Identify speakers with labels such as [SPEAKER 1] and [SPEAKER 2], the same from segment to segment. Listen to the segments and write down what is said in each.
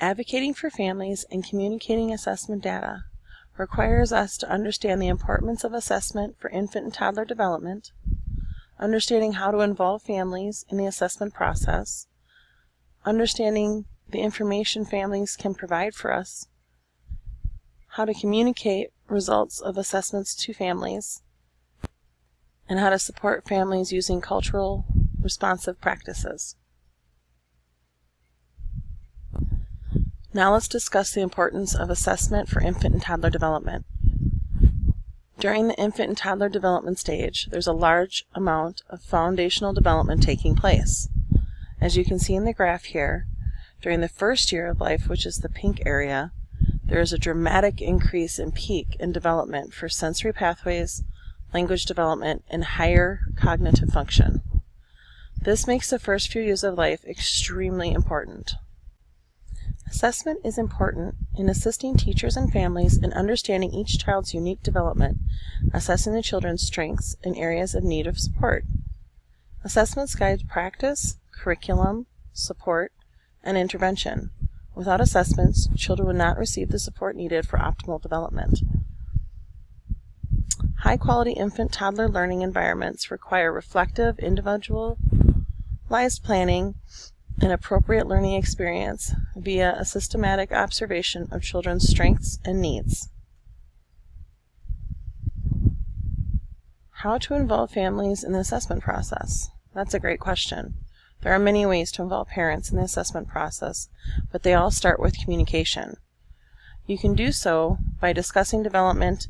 [SPEAKER 1] Advocating for families and communicating assessment data requires us to understand the importance of assessment for infant and toddler development, understanding how to involve families in the assessment process, understanding the information families can provide for us, how to communicate results of assessments to families, and how to support families using cultural responsive practices. Now let's discuss the importance of assessment for infant and toddler development. During the infant and toddler development stage, there's a large amount of foundational development taking place. As you can see in the graph here, during the first year of life, which is the pink area, there is a dramatic increase in peak in development for sensory pathways, language development, and higher cognitive function. This makes the first few years of life extremely important. Assessment is important in assisting teachers and families in understanding each child's unique development, assessing the children's strengths and areas of need of support. Assessments guide practice, curriculum, support, and intervention. Without assessments, children would not receive the support needed for optimal development. High-quality infant-toddler learning environments require reflective, individualized planning and appropriate learning experience via a systematic observation of children's strengths and needs. How to involve families in the assessment process? That's a great question. There are many ways to involve parents in the assessment process, but they all start with communication. You can do so by discussing development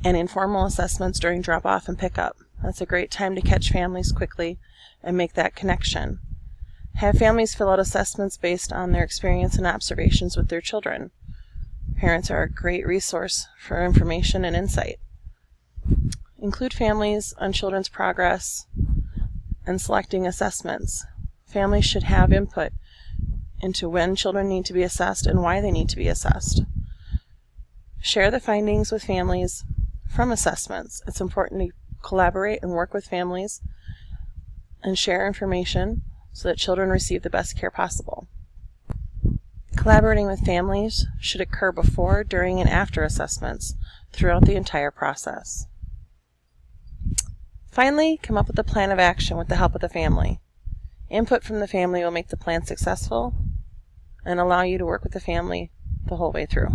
[SPEAKER 1] and informal assessments during drop-off and pickup. That's a great time to catch families quickly and make that connection. Have families fill out assessments based on their experience and observations with their children. Parents are a great resource for information and insight. Include families on children's progress and selecting assessments. Families should have input into when children need to be assessed and why they need to be assessed. Share the findings with families from assessments. It's important to collaborate and work with families and share information so that children receive the best care possible. Collaborating with families should occur before, during, and after assessments throughout the entire process. Finally, come up with a plan of action with the help of the family. Input from the family will make the plan successful and allow you to work with the family the whole way through.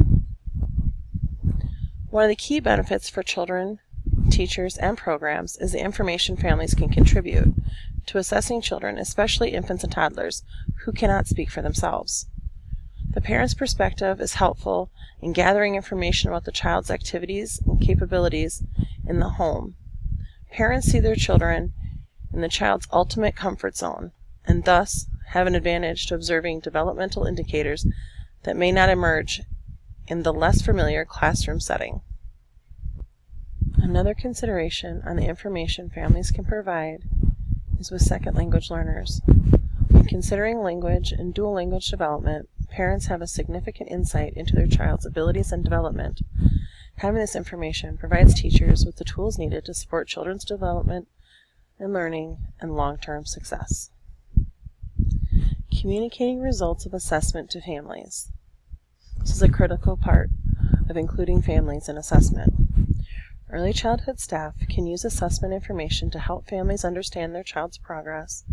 [SPEAKER 1] One of the key benefits for children, teachers, and programs is the information families can contribute to assessing children, especially infants and toddlers, who cannot speak for themselves. The parent's perspective is helpful in gathering information about the child's activities and capabilities in the home. Parents see their children in the child's ultimate comfort zone, and thus have an advantage to observing developmental indicators that may not emerge in the less familiar classroom setting. Another consideration on the information families can provide is with second language learners. When considering language and dual language development, parents have a significant insight into their child's abilities and development. Having this information provides teachers with the tools needed to support children's development and learning and long-term success. Communicating results of assessment to families. This is a critical part of including families in assessment. Early childhood staff can use assessment information to help families understand their child's progress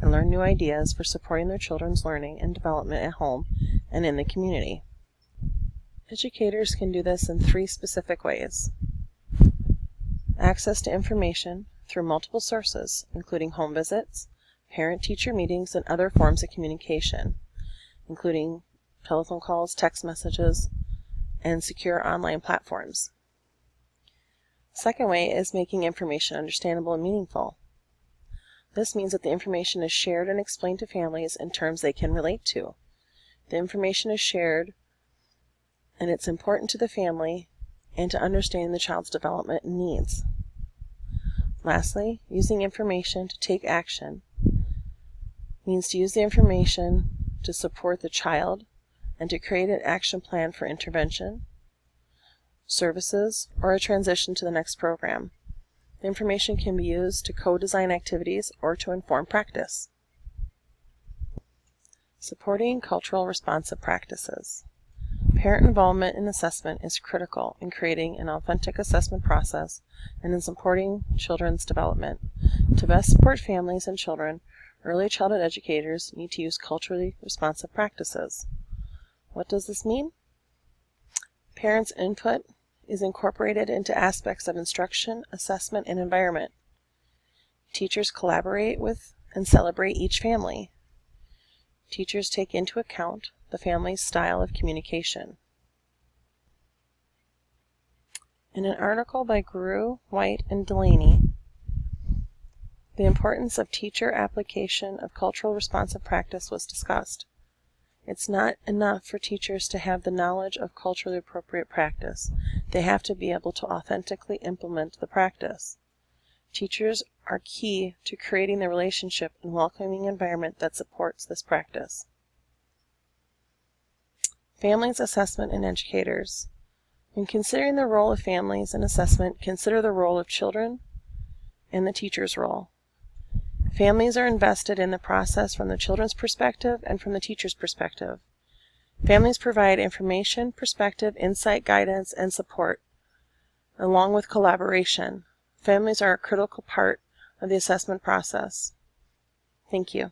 [SPEAKER 1] and learn new ideas for supporting their children's learning and development at home and in the community. Educators can do this in 3 specific ways. Access to information through multiple sources, including home visits, parent-teacher meetings, and other forms of communication, including telephone calls, text messages, and secure online platforms. Second way is making information understandable and meaningful. This means that the information is shared and explained to families in terms they can relate to. The information is shared, and it's important to the family and to understand the child's development and needs. Lastly, using information to take action means to use the information to support the child and to create an action plan for intervention, services, or a transition to the next program. The information can be used to co-design activities or to inform practice. Supporting cultural responsive practices. Parent involvement in assessment is critical in creating an authentic assessment process and in supporting children's development. To best support families and children, early childhood educators need to use culturally responsive practices. What does this mean? Parents' input is incorporated into aspects of instruction, assessment, and environment. Teachers collaborate with and celebrate each family. Teachers take into account the family's style of communication. In an article by Grew, White, and Delaney, the importance of teacher application of cultural responsive practice was discussed. It's not enough for teachers to have the knowledge of culturally appropriate practice. They have to be able to authentically implement the practice. Teachers are key to creating the relationship and welcoming environment that supports this practice. Families, assessment, and educators. When considering the role of families in assessment, consider the role of children and the teacher's role. Families are invested in the process from the children's perspective and from the teacher's perspective. Families provide information, perspective, insight, guidance, and support, along with collaboration. Families are a critical part of the assessment process. Thank you.